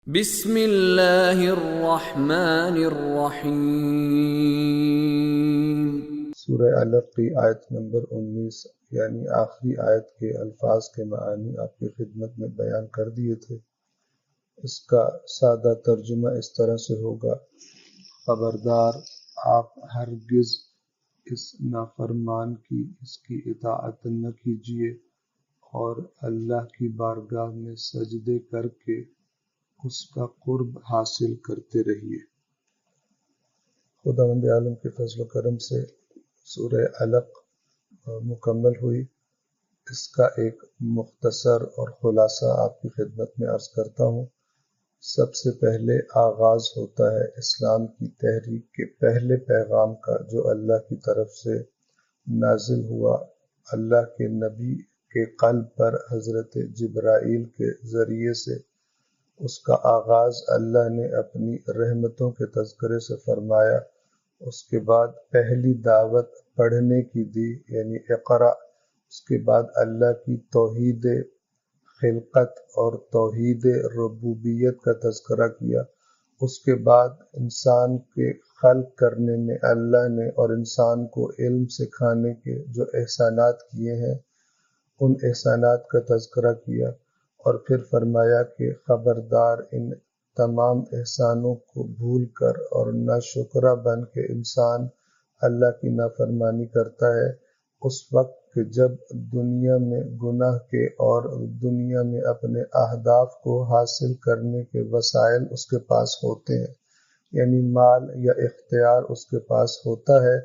بسم اللہ الرحمن الرحیم۔ سورہ علق کی آیت نمبر 19 یعنی آخری آیت کے الفاظ کے معانی آپ کی خدمت میں بیان کر دیے تھے۔ اس کا سادہ ترجمہ اس طرح سے ہوگا: خبردار آپ ہرگز اس نافرمان کی اس کی اطاعت نہ کیجیے اور اللہ کی بارگاہ میں سجدے کر کے اس کا قرب حاصل کرتے رہیے۔ خداوند عالم کے فضل و کرم سے سورہ علق مکمل ہوئی۔ اس کا ایک مختصر اور خلاصہ آپ کی خدمت میں عرض کرتا ہوں۔ سب سے پہلے آغاز ہوتا ہے اسلام کی تحریک کے پہلے پیغام کا، جو اللہ کی طرف سے نازل ہوا اللہ کے نبی کے قلب پر حضرت جبرائیل کے ذریعے سے۔ اس کا آغاز اللہ نے اپنی رحمتوں کے تذکرے سے فرمایا۔ اس کے بعد پہلی دعوت پڑھنے کی دی، یعنی اقرا۔ اس کے بعد اللہ کی توحید خلقت اور توحید ربوبیت کا تذکرہ کیا۔ اس کے بعد انسان کے خلق کرنے میں اللہ نے اور انسان کو علم سکھانے کے جو احسانات کیے ہیں، ان احسانات کا تذکرہ کیا، اور پھر فرمایا کہ خبردار ان تمام احسانوں کو بھول کر اور ناشکرہ بن کے انسان اللہ کی نافرمانی کرتا ہے، اس وقت کہ جب دنیا میں گناہ کے اور دنیا میں اپنے اہداف کو حاصل کرنے کے وسائل اس کے پاس ہوتے ہیں، یعنی مال یا اختیار اس کے پاس ہوتا ہے،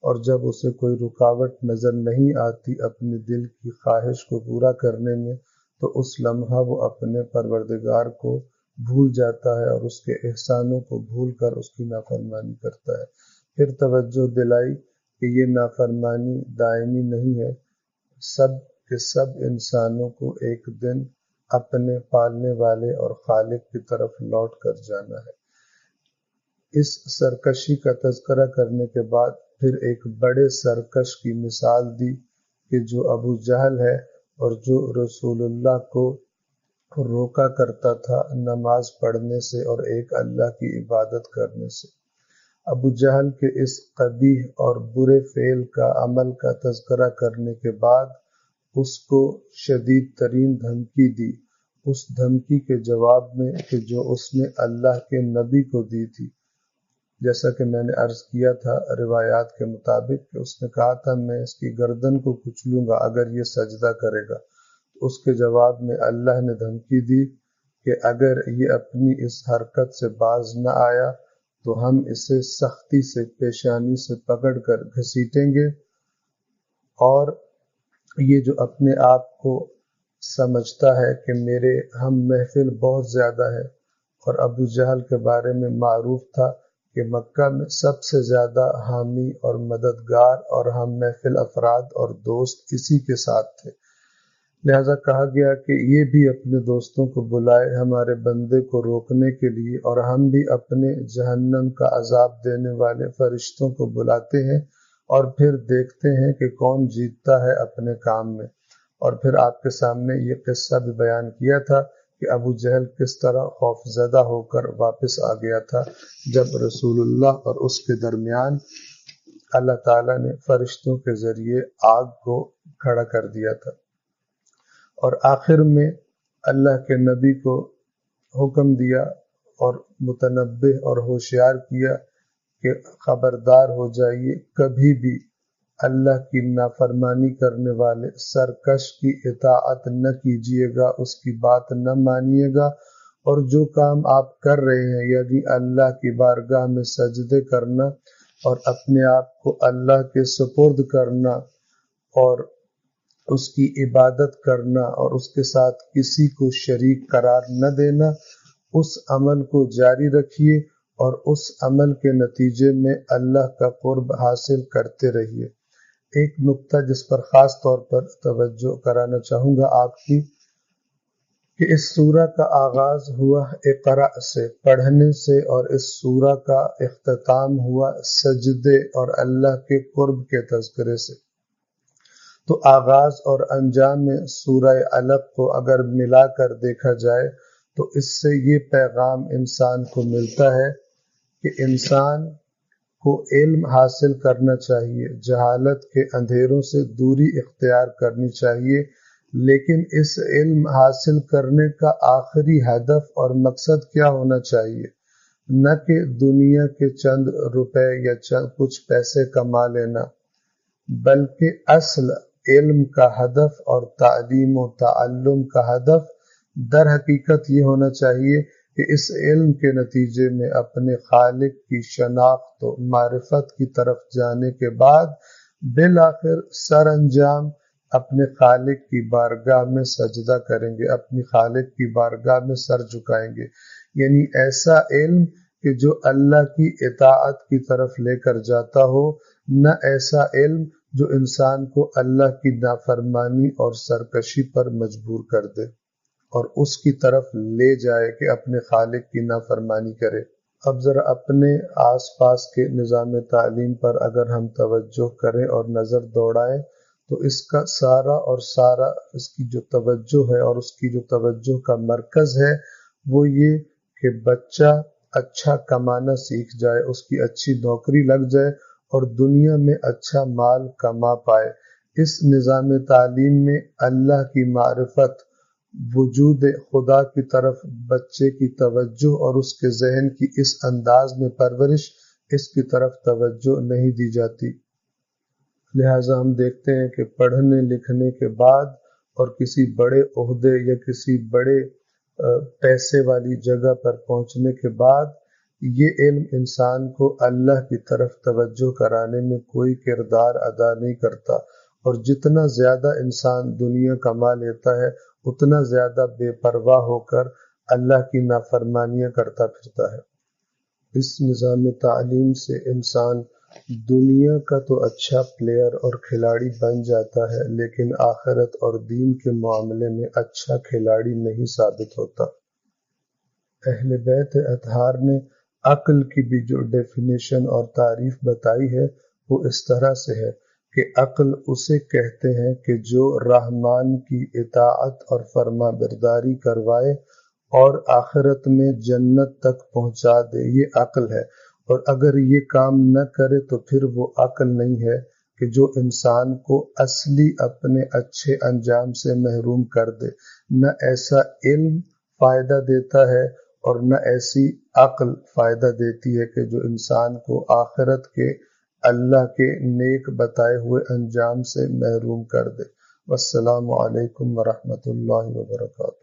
اور جب اسے کوئی رکاوٹ نظر نہیں آتی اپنے دل کی خواہش کو پورا کرنے میں، تو اس لمحہ وہ اپنے پروردگار کو بھول جاتا ہے اور اس کے احسانوں کو بھول کر اس کی نافرمانی کرتا ہے۔ پھر توجہ دلائی کہ یہ نافرمانی دائمی نہیں ہے، سب کے سب انسانوں کو ایک دن اپنے پالنے والے اور خالق کی طرف لوٹ کر جانا ہے۔ اس سرکشی کا تذکرہ کرنے کے بعد پھر ایک بڑے سرکش کی مثال دی کہ جو ابو جہل ہے اور جو رسول اللہ کو روکا کرتا تھا نماز پڑھنے سے اور ایک اللہ کی عبادت کرنے سے۔ ابو جہل کے اس قبیح اور برے فعل کا عمل کا تذکرہ کرنے کے بعد اس کو شدید ترین دھمکی دی، اس دھمکی کے جواب میں کہ جو اس نے اللہ کے نبی کو دی تھی۔ جیسا کہ میں نے عرض کیا تھا روایات کے مطابق کہ اس نے کہا تھا میں اس کی گردن کو کچلوں گا اگر یہ سجدہ کرے گا۔ اس کے جواب میں اللہ نے دھمکی دی کہ اگر یہ اپنی اس حرکت سے باز نہ آیا تو ہم اسے سختی سے پیشانی سے پکڑ کر گھسیٹیں گے، اور یہ جو اپنے آپ کو سمجھتا ہے کہ میرے ہم محفل بہت زیادہ ہے، اور ابو جہل کے بارے میں معروف تھا کہ مکہ میں سب سے زیادہ حامی اور مددگار اور ہم محفل افراد اور دوست اسی کے ساتھ تھے، لہذا کہا گیا کہ یہ بھی اپنے دوستوں کو بلائے ہمارے بندے کو روکنے کے لیے، اور ہم بھی اپنے جہنم کا عذاب دینے والے فرشتوں کو بلاتے ہیں اور پھر دیکھتے ہیں کہ کون جیتتا ہے اپنے کام میں۔ اور پھر آپ کے سامنے یہ قصہ بھی بیان کیا تھا کہ ابو جہل کس طرح خوف زدہ ہو کر واپس آ گیا تھا جب رسول اللہ اور اس کے درمیان اللہ تعالیٰ نے فرشتوں کے ذریعے آگ کو کھڑا کر دیا تھا۔ اور آخر میں اللہ کے نبی کو حکم دیا اور متنبہ اور ہوشیار کیا کہ خبردار ہو جائیے، کبھی بھی اللہ کی نافرمانی کرنے والے سرکش کی اطاعت نہ کیجیے گا، اس کی بات نہ مانیے گا، اور جو کام آپ کر رہے ہیں یعنی اللہ کی بارگاہ میں سجدے کرنا اور اپنے آپ کو اللہ کے سپرد کرنا اور اس کی عبادت کرنا اور اس کے ساتھ کسی کو شریک قرار نہ دینا، اس عمل کو جاری رکھیے اور اس عمل کے نتیجے میں اللہ کا قرب حاصل کرتے رہیے۔ ایک نقطہ جس پر خاص طور پر توجہ کرانا چاہوں گا آپ کی، کہ اس سورہ کا آغاز ہوا اقرا سے، پڑھنے سے، اور اس سورہ کا اختتام ہوا سجدے اور اللہ کے قرب کے تذکرے سے۔ تو آغاز اور انجام میں سورہ علق کو اگر ملا کر دیکھا جائے تو اس سے یہ پیغام انسان کو ملتا ہے کہ انسان کو علم حاصل کرنا چاہیے، جہالت کے اندھیروں سے دوری اختیار کرنی چاہیے، لیکن اس علم حاصل کرنے کا آخری ہدف اور مقصد کیا ہونا چاہیے؟ نہ کہ دنیا کے چند روپے یا کچھ پیسے کما لینا، بلکہ اصل علم کا ہدف اور تعلیم و تعلم کا ہدف در حقیقت یہ ہونا چاہیے کہ اس علم کے نتیجے میں اپنے خالق کی شناخت و معرفت کی طرف جانے کے بعد بالآخر سر انجام اپنے خالق کی بارگاہ میں سجدہ کریں گے، اپنی خالق کی بارگاہ میں سر جھکائیں گے، یعنی ایسا علم کہ جو اللہ کی اطاعت کی طرف لے کر جاتا ہو، نہ ایسا علم جو انسان کو اللہ کی نافرمانی اور سرکشی پر مجبور کر دے اور اس کی طرف لے جائے کہ اپنے خالق کی نافرمانی کرے۔ اب ذرا اپنے آس پاس کے نظام تعلیم پر اگر ہم توجہ کریں اور نظر دوڑائیں تو اس کا سارا اس کی جو توجہ ہے اور اس کی جو توجہ کا مرکز ہے وہ یہ کہ بچہ اچھا کمانا سیکھ جائے، اس کی اچھی نوکری لگ جائے اور دنیا میں اچھا مال کما پائے۔ اس نظام تعلیم میں اللہ کی معرفت، وجود خدا کی طرف بچے کی توجہ اور اس کے ذہن کی اس انداز میں پرورش، اس کی طرف توجہ نہیں دی جاتی۔ لہٰذا ہم دیکھتے ہیں کہ پڑھنے لکھنے کے بعد اور کسی بڑے عہدے یا کسی بڑے پیسے والی جگہ پر پہنچنے کے بعد یہ علم انسان کو اللہ کی طرف توجہ کرانے میں کوئی کردار ادا نہیں کرتا، اور جتنا زیادہ انسان دنیا کما لیتا ہے اتنا زیادہ بے پرواہ ہو کر اللہ کی نافرمانیاں کرتا پھرتا ہے۔ اس نظام تعلیم سے انسان دنیا کا تو اچھا پلیئر اور کھلاڑی بن جاتا ہے، لیکن آخرت اور دین کے معاملے میں اچھا کھلاڑی نہیں ثابت ہوتا۔ اہل بیت اطہار نے عقل کی بھی جو ڈیفینیشن اور تعریف بتائی ہے وہ اس طرح سے ہے کہ عقل اسے کہتے ہیں کہ جو رحمان کی اطاعت اور فرما برداری کروائے اور آخرت میں جنت تک پہنچا دے، یہ عقل ہے۔ اور اگر یہ کام نہ کرے تو پھر وہ عقل نہیں ہے کہ جو انسان کو اصلی اپنے اچھے انجام سے محروم کر دے۔ نہ ایسا علم فائدہ دیتا ہے اور نہ ایسی عقل فائدہ دیتی ہے کہ جو انسان کو آخرت کے اللہ کے نیک بتائے ہوئے انجام سے محروم کر دے۔ والسلام علیکم ورحمۃ اللہ وبرکاتہ۔